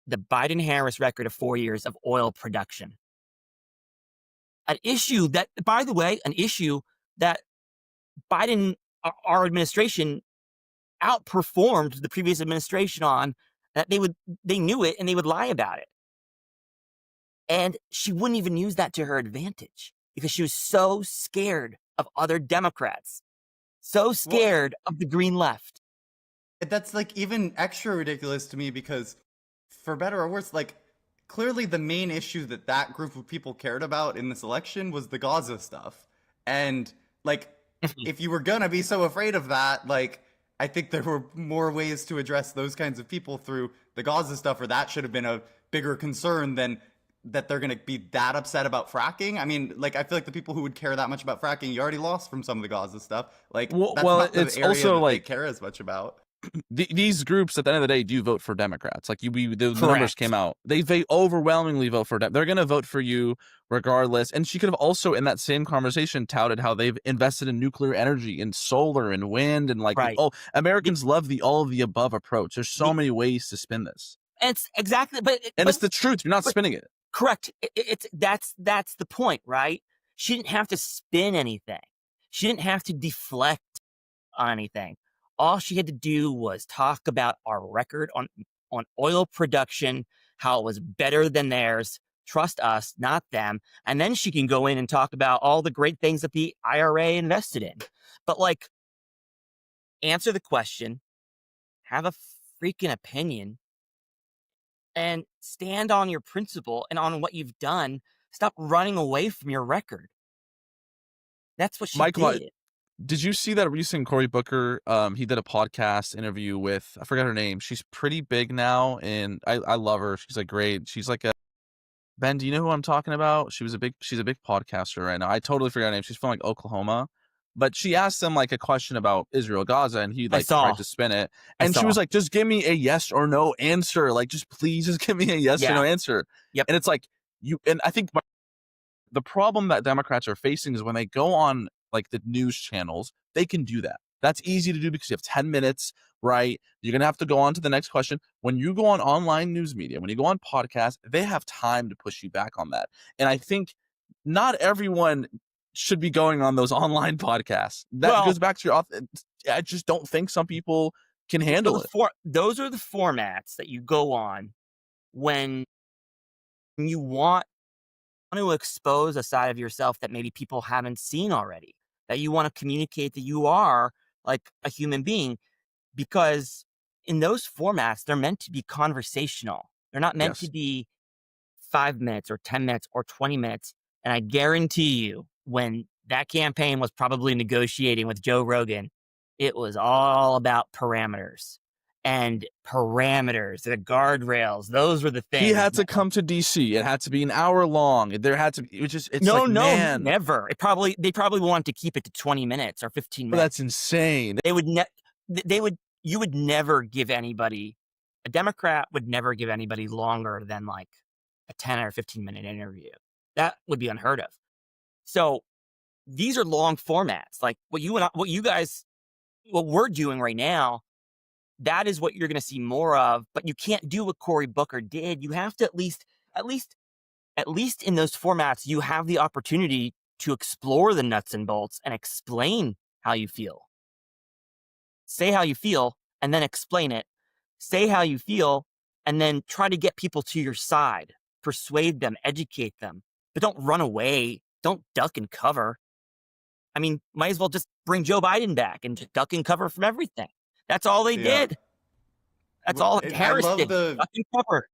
the Biden-Harris record of 4 years of oil production. An issue that, by the way, Biden, our administration, outperformed the previous administration on, that they knew it and they would lie about it. And she wouldn't even use that to her advantage because she was so scared of other Democrats, so scared of the green left. That's like even extra ridiculous to me because, for better or worse, like clearly the main issue that group of people cared about in this election was the Gaza stuff. And like, if you were gonna be so afraid of that, like, I think there were more ways to address those kinds of people through the Gaza stuff, or that should have been a bigger concern than that they're gonna be that upset about fracking. I mean, like, I feel like the people who would care that much about fracking, you already lost from some of the Gaza stuff. Like, that's not the it's area also that like they care as much about. These groups at the end of the day do vote for Democrats. Like the numbers Correct. came out. They overwhelmingly vote for They're going to vote for you regardless. And she could have also in that same conversation touted how they've invested in nuclear energy and solar and wind and like, Right. oh, Americans love the all of the above approach. There's so many ways to spin this. It's exactly, It's the truth. You're not spinning it. Correct. That's the point, right? She didn't have to spin anything. She didn't have to deflect on anything. All she had to do was talk about our record on oil production, how it was better than theirs. Trust us, not them. And then she can go in and talk about all the great things that the IRA invested in. But like, answer the question, have a freaking opinion, and stand on your principle and on what you've done. Stop running away from your record. That's what she did. Did you see that recent Cory Booker? He did a podcast interview with, I forgot her name. She's pretty big now, and I love her. She's like great. She's like Ben, do you know who I'm talking about? She's a big podcaster right now. I totally forgot her name. She's from like Oklahoma. But she asked him like a question about Israel Gaza, and he like tried to spin it. And she was like, just give me a yes or no answer. Like, please just give me a yes or no answer. Yep. And it's like and I think the problem that Democrats are facing is when they go on like the news channels, they can do that. That's easy to do because you have 10 minutes, right? You're going to have to go on to the next question. When you go on online news media, when you go on podcasts, they have time to push you back on that. And I think not everyone should be going on those online podcasts. That goes back to your I just don't think some people can handle it. Those are the formats that you go on when you want to expose a side of yourself that maybe people haven't seen already, that you want to communicate that you are like a human being, because in those formats, they're meant to be conversational. They're not meant to be 5 minutes or 10 minutes or 20 minutes. And I guarantee you, when that campaign was probably negotiating with Joe Rogan, it was all about parameters. And parameters, the guardrails, those were the things. He had to come to DC. It had to be an hour long. There had to be. It was just. It's never. They probably wanted to keep it to 20 minutes or 15 minutes. But that's insane. You would never give anybody. A Democrat would never give anybody longer than like a 10 or 15-minute interview. That would be unheard of. So these are long formats. Like what we're doing right now. That is what you're going to see more of, but you can't do what Cory Booker did. You have to at least in those formats, you have the opportunity to explore the nuts and bolts and explain how you feel. Say how you feel and then explain it. Say how you feel and then try to get people to your side, persuade them, educate them, but don't run away. Don't duck and cover. I mean, might as well just bring Joe Biden back and just duck and cover from everything. That's all they did. That's all I Harris love did. the Fucking cover.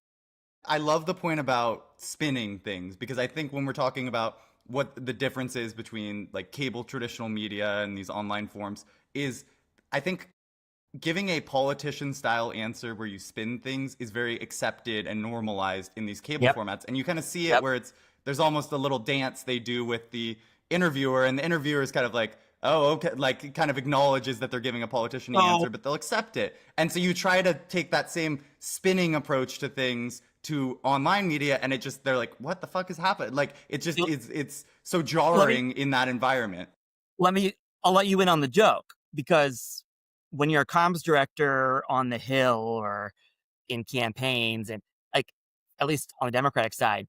I love the point about spinning things, because I think when we're talking about what the difference is between like cable traditional media and these online forms is, I think giving a politician style answer where you spin things is very accepted and normalized in these cable Yep. formats. And you kind of see it Yep. where there's almost a little dance they do with the interviewer, and the interviewer is kind of like, oh, okay, like kind of acknowledges that they're giving a politician the So answer, but they'll accept it. And so you try to take that same spinning approach to things to online media, and they're like, what the fuck is happening? Like it just it's so jarring in that environment. let me I'll let you in on the joke, because when you're a comms director on the Hill or in campaigns, and like at least on the Democratic side,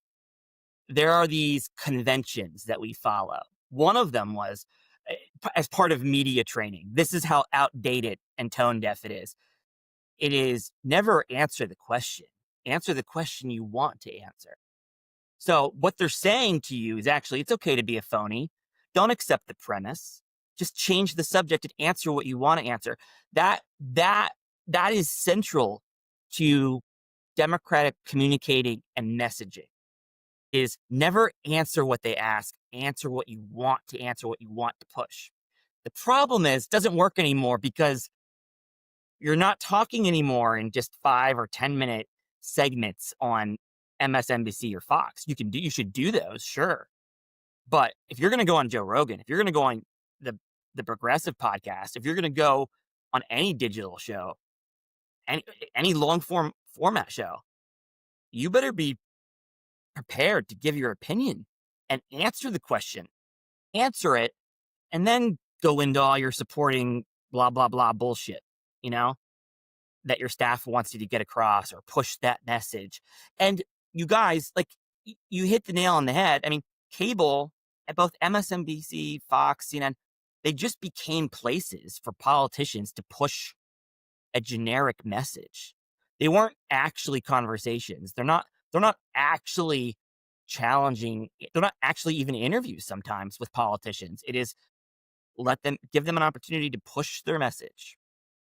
there are these conventions that we follow. One of them was as part of media training. This is how outdated and tone deaf it is. It is never answer the question. Answer the question you want to answer. So what they're saying to you is actually it's okay to be a phony. Don't accept the premise. Just change the subject and answer what you want to answer. That is central to democratic communicating and messaging. Is never answer what they ask, answer what you want to answer, what you want to push. The problem is, it doesn't work anymore because you're not talking anymore in just 5 or 10-minute segments on MSNBC or Fox. You should do those, sure. But if you're going to go on Joe Rogan, if you're going to go on the Progressive podcast, if you're going to go on any digital show, any long format show, you better be prepared to give your opinion and answer the question, answer it, and then go into all your supporting blah, blah, blah bullshit, you know, that your staff wants you to get across or push that message. And you guys, like, you hit the nail on the head. I mean, cable at both MSNBC, Fox, CNN, they just became places for politicians to push a generic message. They weren't actually conversations. They're not actually challenging. They're not actually even interviews sometimes with politicians. It is give them an opportunity to push their message.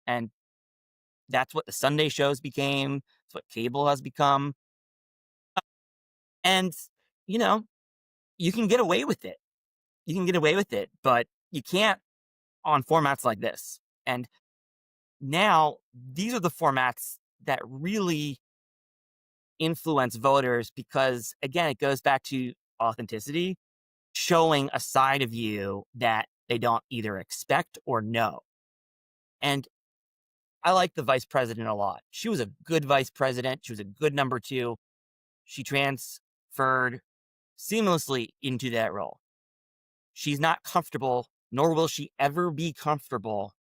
And that's what the Sunday shows became. It's what cable has become. And, you know, you can get away with it. You can get away with it, but you can't on formats like this. And now these are the formats that really influence voters because, again, it goes back to authenticity, showing a side of you that they don't either expect or know. And I like the vice president a lot. She was a good vice president. She was a good number 2. She transferred seamlessly into that role. She's not comfortable, nor will she ever be comfortable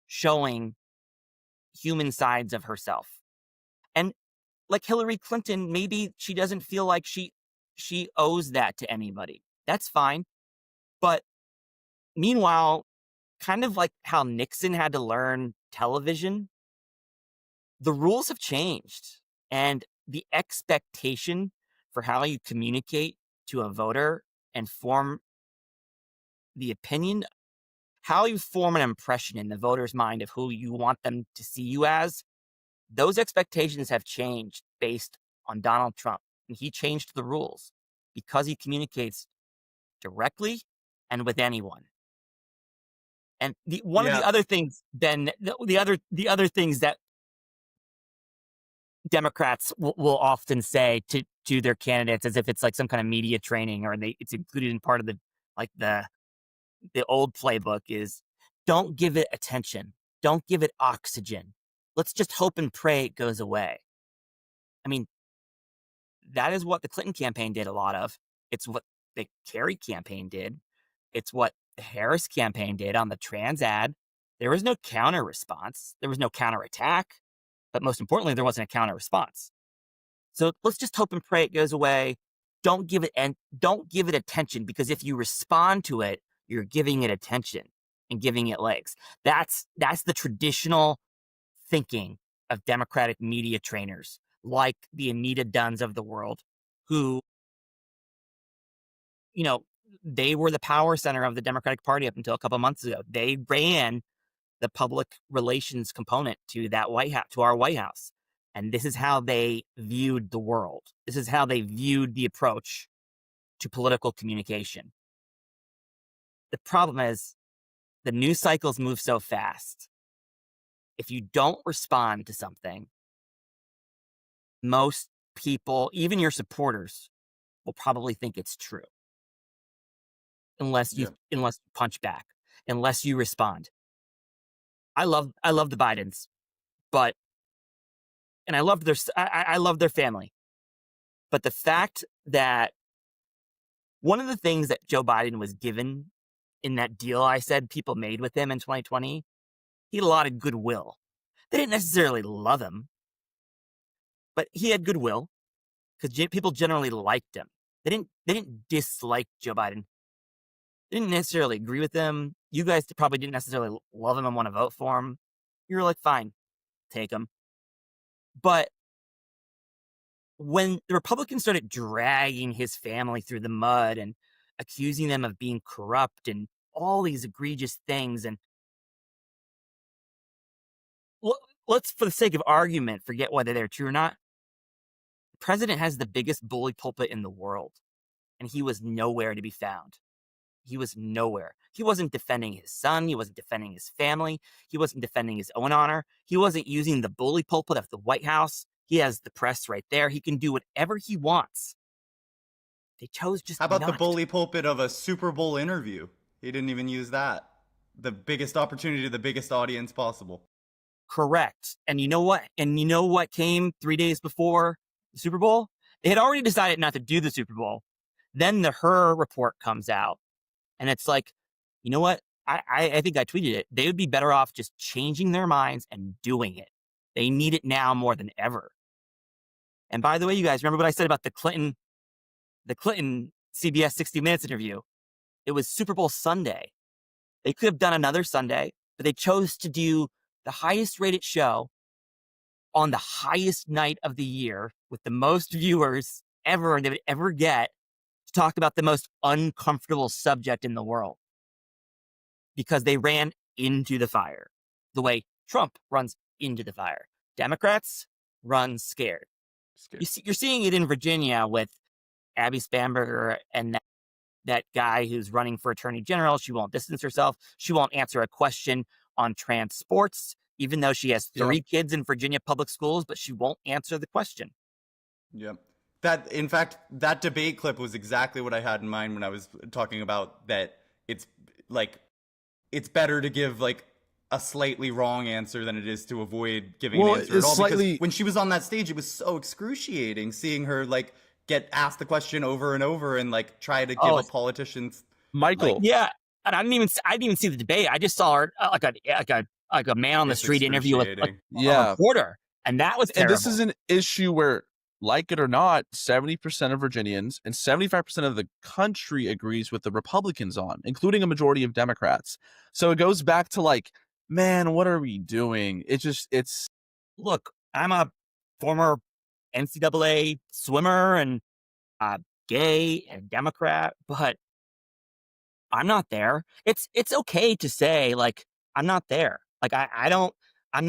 showing human sides of herself. And like Hillary Clinton, maybe she doesn't feel like she owes that to anybody. That's fine. But meanwhile, kind of like how Nixon had to learn television, the rules have changed. And the expectation for how you communicate to a voter and form the opinion, how you form an impression in the voter's mind of who you want them to see you as, those expectations have changed based on Donald Trump. And he changed the rules because he communicates directly and with anyone. And one of the Yeah. other things, Ben, the other things that Democrats will often say to their candidates, as if it's like some kind of media training or it's included in part of the old playbook, is don't give it attention, don't give it oxygen. Let's just hope and pray it goes away. I mean, that is what the Clinton campaign did a lot of. It's what the Kerry campaign did. It's what the Harris campaign did on the trans ad. There was no counter response. There was no counter attack. But most importantly, there wasn't a counter response. So let's just hope and pray it goes away. Don't give it attention, because if you respond to it, you're giving it attention and giving it legs. That's the traditional thinking of Democratic media trainers, like the Anita Dunns of the world, who, they were the power center of the Democratic Party up until a couple months ago. They ran the public relations component to that White House, to our White House. And this is how they viewed the world. This is how they viewed the approach to political communication. The problem is the news cycles move so fast. If you don't respond to something, most people, even your supporters, will probably think it's true. Unless you punch back, unless you respond. I love the Bidens, and I love their family. But the fact that one of the things that Joe Biden was given in that deal I said people made with him in 2020, he had a lot of goodwill. They didn't necessarily love him, but he had goodwill because people generally liked him. They didn't dislike Joe Biden. They didn't necessarily agree with him. You guys probably didn't necessarily love him and want to vote for him. You were like, fine, take him. But when the Republicans started dragging his family through the mud and accusing them of being corrupt and all these egregious things, and let's, for the sake of argument, forget whether they're true or not. The president has the biggest bully pulpit in the world, and he was nowhere to be found. He was nowhere. He wasn't defending his son. He wasn't defending his family. He wasn't defending his own honor. He wasn't using the bully pulpit of the White House. He has the press right there. He can do whatever he wants. They chose just How about not the bully pulpit of a Super Bowl interview? He didn't even use that. The biggest opportunity to the biggest audience possible. Correct. And you know what? And you know what came 3 days before the Super Bowl? They had already decided not to do the Super Bowl. Then the Her report comes out. And it's like, you know what? I think I tweeted it. They would be better off just changing their minds and doing it. They need it now more than ever. And by the way, you guys, remember what I said about the Clinton CBS 60 Minutes interview? It was Super Bowl Sunday. They could have done another Sunday, but they chose to do the highest rated show on the highest night of the year with the most viewers ever they would ever get to talk about the most uncomfortable subject in the world. Because they ran into the fire the way Trump runs into the fire. Democrats run scared. You're seeing it in Virginia with Abby Spanberger and that guy who's running for attorney general. She won't distance herself. She won't answer a question on trans sports, even though she has 3 kids in Virginia public schools, but she won't answer the question. Yeah. In fact, that debate clip was exactly what I had in mind when I was talking about that it's better to give like a slightly wrong answer than it is to avoid giving an answer at all. Because when she was on that stage, it was so excruciating seeing her like get asked the question over and over and like try to give a politician's Michael. Like, yeah, and I didn't even see the debate. I just saw her like a man on the street interview with a reporter, and that was terrible. And this is an issue where, like it or not, 70% of Virginians and 75% of the country agrees with the Republicans on, including a majority of Democrats. So it goes back to like, man, what are we doing? Look, I'm a former NCAA swimmer and gay and Democrat, but I'm not there. It's okay to say like, I'm not there. Like I'm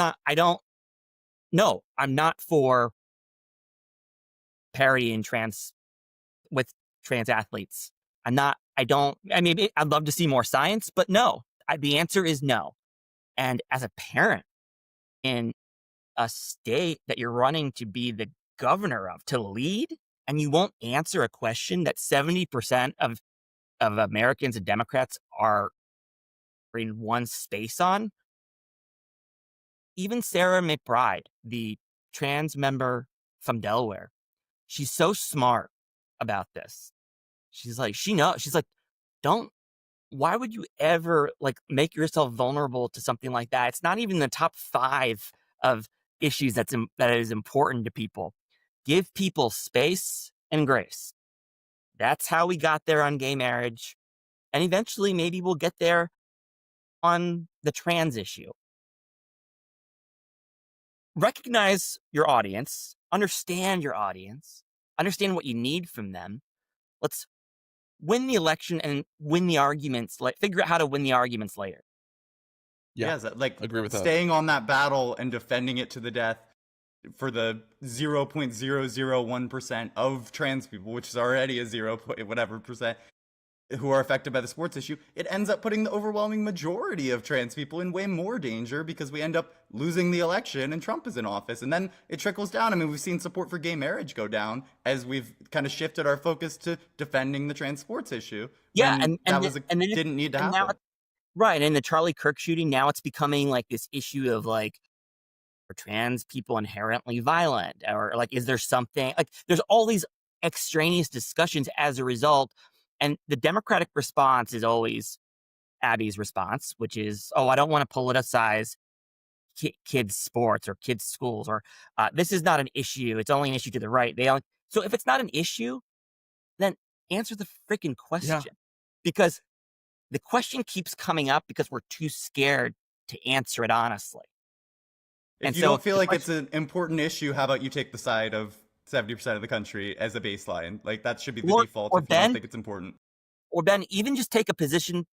not for parity in trans athletes. I'd love to see more science, but no, the answer is no. And as a parent in a state that you're running to be the governor of, to lead, and you won't answer a question that 70% of Americans and Democrats are in one space on. Even Sarah McBride, the trans member from Delaware, she's so smart about this. She's like, why would you ever like make yourself vulnerable to something like that? It's not even the top 5 of issues that is important to people. Give people space and grace. That's how we got there on gay marriage. And eventually maybe we'll get there on the trans issue. Recognize your audience, understand your audience, understand what you need from them. Let's win the election and win the arguments. Figure out how to win the arguments later. Yeah, like agree with that. staying on that battle and defending it to the death for the 0.001% of trans people, which is already a 0 point whatever percent, who are affected by the sports issue, it ends up putting the overwhelming majority of trans people in way more danger because we end up losing the election and Trump is in office. And then it trickles down. I mean, we've seen support for gay marriage go down as we've kind of shifted our focus to defending the trans sports issue Yeah, when that was didn't need to and now happen. right, and the Charlie Kirk shooting, now it's becoming like this issue of like, are trans people inherently violent? Or like, is there something like there's all these extraneous discussions as a result. And the Democratic response is always Abby's response, which is, oh, I don't want to politicize kids' sports or kids' schools, or this is not an issue. It's only an issue to the right. So if it's not an issue, then answer the freaking Yeah. question, because the question keeps coming up because we're too scared to answer it honestly. If And you so don't feel the like it's question- an important issue, how about you take the side of 70% of the country as a baseline? Like that should be the default or if you don't Ben, think it's important. or Ben, even just take a position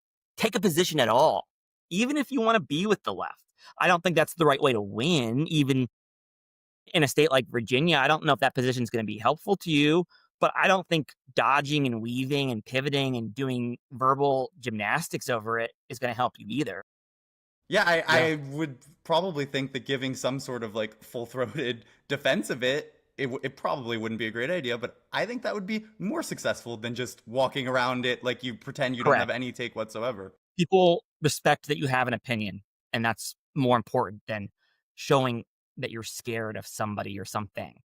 at all, even if you want to be with the left. I don't think that's the right way to win, even in a state like Virginia. I don't know if that position is going to be helpful to you, but I don't think dodging and weaving and pivoting and doing verbal gymnastics over it is going to help you either. Yeah, I would probably think that giving some sort of like full-throated defense of it probably wouldn't be a great idea, but I think that would be more successful than just walking around it like you pretend you don't have Correct. any take whatsoever. People respect that you have an opinion, and that's more important than showing that you're scared of somebody or something.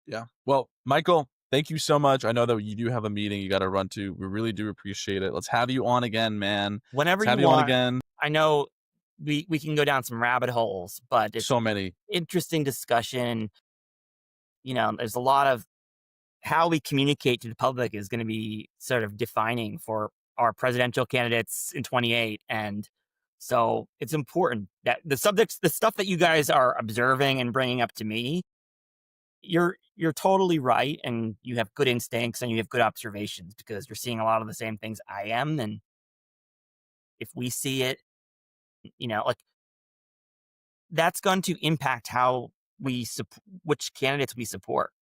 Yeah. Well, Michael, thank you so much. I know that you do have a meeting you got to run to. We really do appreciate it. Let's have you on again, man. Whenever Let's have you you on want. again. I know we can go down some rabbit holes, but it's So many. interesting discussion. There's a lot of how we communicate to the public is going to be sort of defining for our presidential candidates in 28. And so it's important that the stuff that you guys are observing and bringing up to me, you're totally right. And you have good instincts and you have good observations because you're seeing a lot of the same things I am. And if we see it, like that's going to impact how which candidates we support,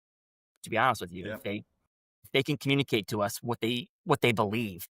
to be honest with you. Yeah. If they can communicate to us what they believe.